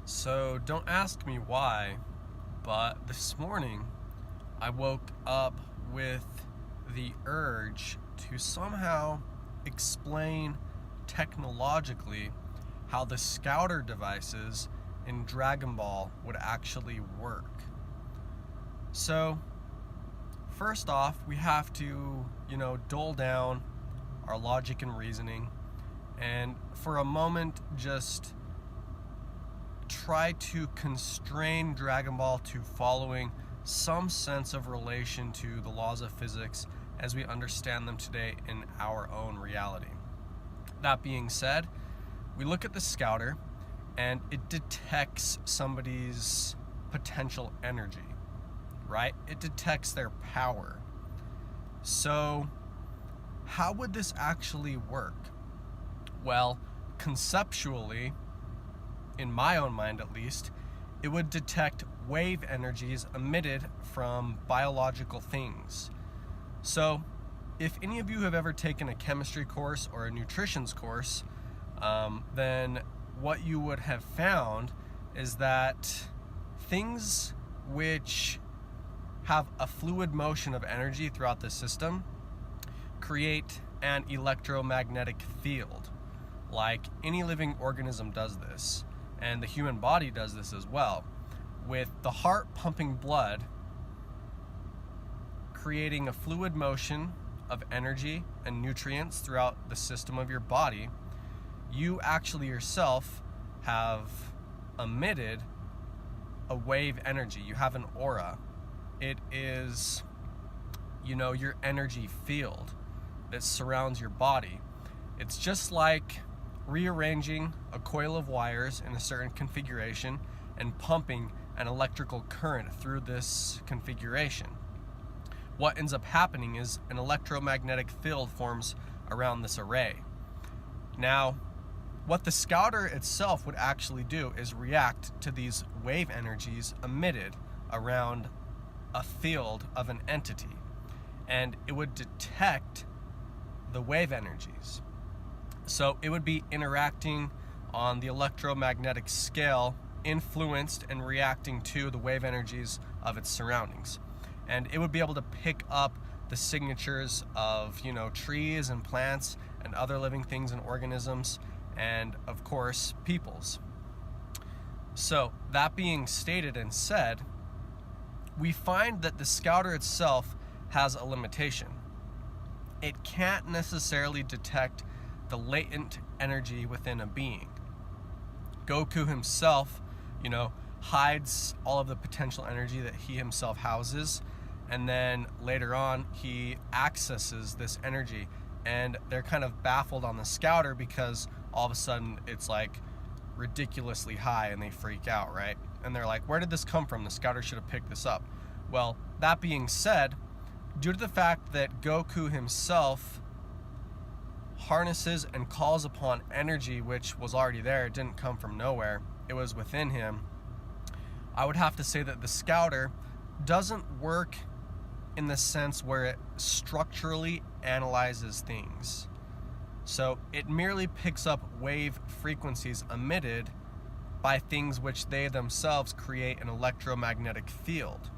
So don't ask me why, but this morning I woke up with the urge to somehow explain technologically how the scouter devices in Dragon Ball would actually work. So, first off, we have to, dull down our logic and reasoning and for a moment just try to constrain Dragon Ball to following some sense of relation to the laws of physics as we understand them today in our own reality. That being said, we look at the scouter and it detects somebody's potential energy, right? It detects their power. So, how would this actually work? Well, conceptually, in my own mind at least, it would detect wave energies emitted from biological things. So, if any of you have ever taken a chemistry course or a nutrition course, then what you would have found is that things which have a fluid motion of energy throughout the system create an electromagnetic field. Like any living organism does this, and the human body does this as well, with the heart pumping blood, creating a fluid motion of energy and nutrients throughout the system of your body. You actually yourself have emitted a wave energy. You have an aura. It is, your energy field that surrounds your body. It's just like rearranging a coil of wires in a certain configuration and pumping an electrical current through this configuration. What ends up happening is an electromagnetic field forms around this array. Now, what the scouter itself would actually do is react to these wave energies emitted around a field of an entity, and it would detect the wave energies. So it would be interacting on the electromagnetic scale, influenced and reacting to the wave energies of its surroundings. And it would be able to pick up the signatures of, trees and plants and other living things and organisms, and of course, peoples. So that being stated and said, we find that the scouter itself has a limitation. It can't necessarily detect the latent energy within a being. Goku himself, hides all of the potential energy that he himself houses, and then later on he accesses this energy, and they're kind of baffled on the scouter because all of a sudden it's like ridiculously high and they freak out, right? And they're like, where did this come from? The scouter should have picked this up. Well, that being said, due to the fact that Goku himself harnesses and calls upon energy which was already there, it didn't come from nowhere, it was within him, I would have to say that the scouter doesn't work in the sense where it structurally analyzes things. So it merely picks up wave frequencies emitted by things which they themselves create an electromagnetic field,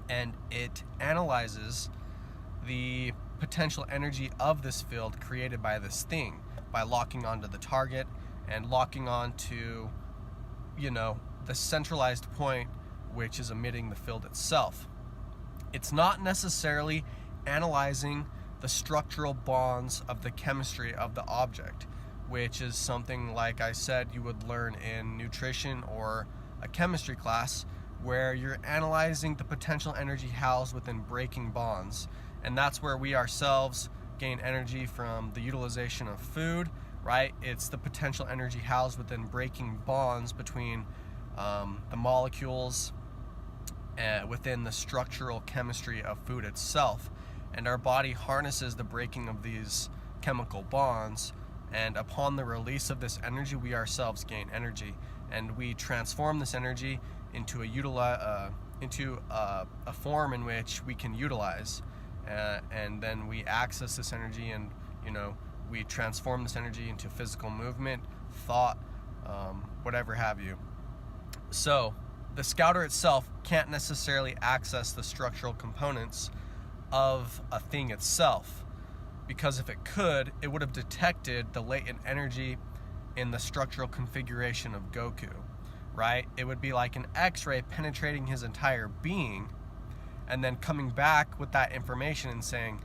and it analyzes the potential energy of this field created by this thing by locking onto the target and locking onto, the centralized point which is emitting the field itself. It's not necessarily analyzing the structural bonds of the chemistry of the object, which is something, like I said, you would learn in nutrition or a chemistry class, where you're analyzing the potential energy housed within breaking bonds. And that's where we ourselves gain energy from the utilization of food, right? It's the potential energy housed within breaking bonds between the molecules within the structural chemistry of food itself. And our body harnesses the breaking of these chemical bonds, and upon the release of this energy, we ourselves gain energy, and we transform this energy into a form in which we can utilize, and then we access this energy, and we transform this energy into physical movement, thought, whatever have you. So the scouter itself can't necessarily access the structural components of a thing itself, because if it could, it would have detected the latent energy in the structural configuration of Goku, right? It would be like an X-ray penetrating his entire being and then coming back with that information and saying,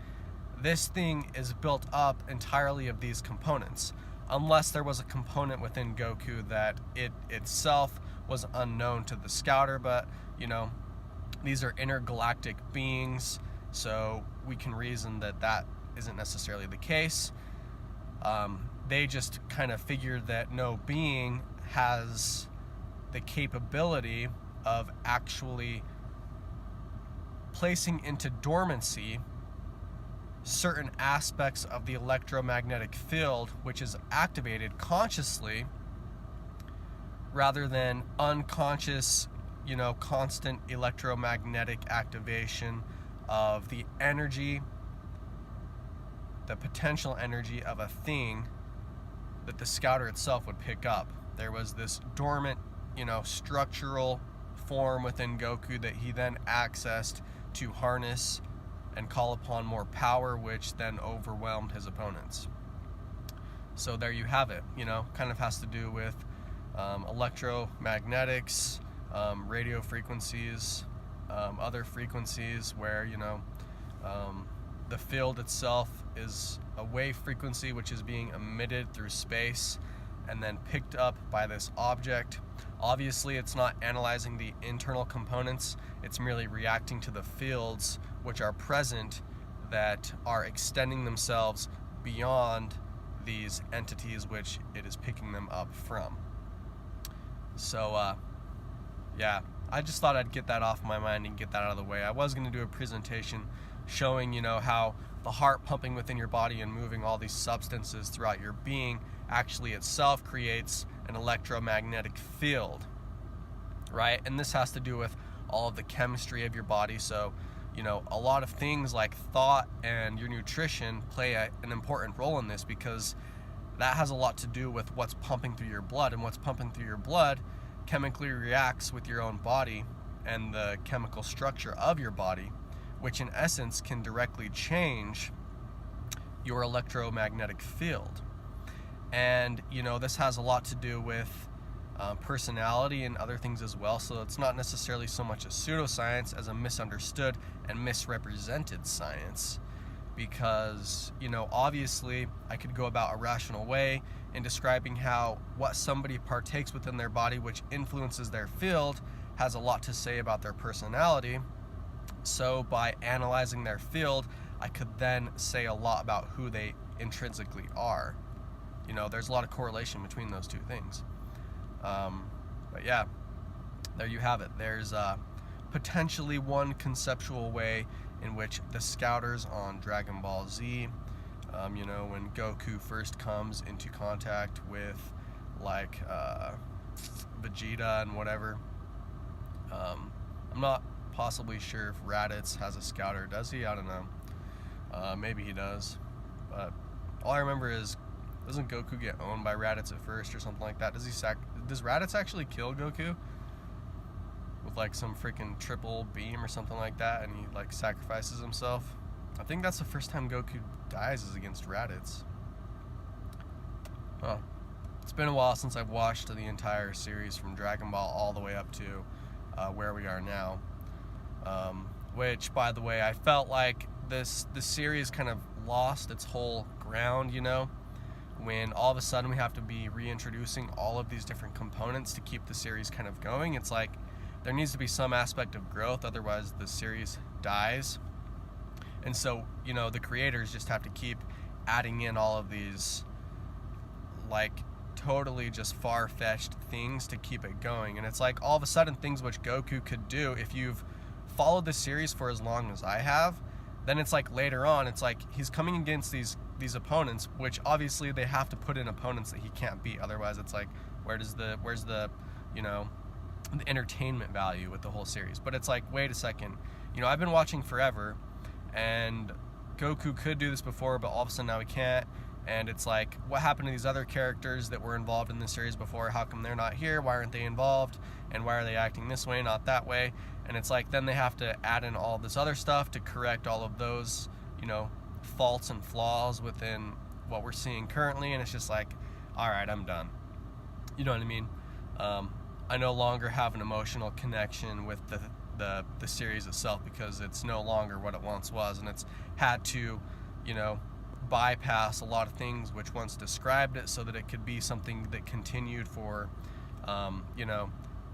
this thing is built up entirely of these components, unless there was a component within Goku that it itself was unknown to the scouter. But these are intergalactic beings, so we can reason that that isn't necessarily the case. They just kind of figured that no being has the capability of actually placing into dormancy certain aspects of the electromagnetic field, which is activated consciously rather than unconscious, constant electromagnetic activation of the energy, the potential energy of a thing that the scouter itself would pick up. There was this dormant, structural form within Goku that he then accessed to harness and call upon more power, which then overwhelmed his opponents. So there you have it. Kind of has to do with electromagnetics, radio frequencies, other frequencies where the field itself is a wave frequency which is being emitted through space and then picked up by this object. Obviously, it's not analyzing the internal components, it's merely reacting to the fields which are present that are extending themselves beyond these entities which it is picking them up from. So, yeah, I just thought I'd get that off my mind and get that out of the way. I was going to do a presentation showing, how the heart pumping within your body and moving all these substances throughout your being actually itself creates an electromagnetic field, right? And this has to do with all of the chemistry of your body. So, a lot of things like thought and your nutrition play an important role in this, because that has a lot to do with what's pumping through your blood, and what's pumping through your blood chemically reacts with your own body and the chemical structure of your body, which in essence can directly change your electromagnetic field. And this has a lot to do with personality and other things as well. So it's not necessarily so much a pseudoscience as a misunderstood and misrepresented science, because obviously I could go about a rational way in describing how what somebody partakes within their body, which influences their field, has a lot to say about their personality. So by analyzing their field, I could then say a lot about who they intrinsically are. There's a lot of correlation between those two things. But yeah, there you have it. There's potentially one conceptual way in which the scouters on Dragon Ball Z, when Goku first comes into contact with Vegeta and whatever. I'm not possibly sure if Raditz has a scouter. Does he? I don't know. Maybe he does. But all I remember is, doesn't Goku get owned by Raditz at first or something like that? Does Raditz actually kill Goku with some freaking triple beam or something like that, and he sacrifices himself? I think that's the first time Goku dies is against Raditz. Oh, it's been a while since I've watched the entire series from Dragon Ball all the way up to where we are now. Which, by the way, I felt like the series kind of lost its whole ground, when all of a sudden we have to be reintroducing all of these different components to keep the series kind of going. It's like there needs to be some aspect of growth, otherwise the series dies. And so, the creators just have to keep adding in all of these totally just far-fetched things to keep it going. And it's like all of a sudden things which Goku could do, if you've followed the series for as long as I have, then it's later on, it's he's coming against these opponents, which obviously they have to put in opponents that he can't beat. Otherwise, it's where's the the entertainment value with the whole series? But it's wait a second, I've been watching forever, and Goku could do this before, but all of a sudden now he can't. And it's what happened to these other characters that were involved in this series before? How come they're not here? Why aren't they involved? and why are they acting this way, not that way? And it's like, then they have to add in all this other stuff to correct all of those, faults and flaws within what we're seeing currently. And it's just like, all right, I'm done. You know what I mean? I no longer have an emotional connection with the series itself, because it's no longer what it once was, and it's had to, bypass a lot of things which once described it, so that it could be something that continued for,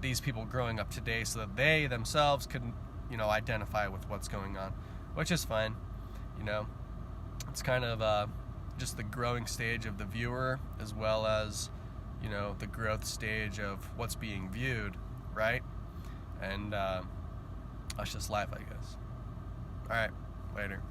these people growing up today, so that they themselves could, identify with what's going on, which is fine. It's kind of just the growing stage of the viewer, as well as, the growth stage of what's being viewed, right? And that's just life, I guess. All right, later.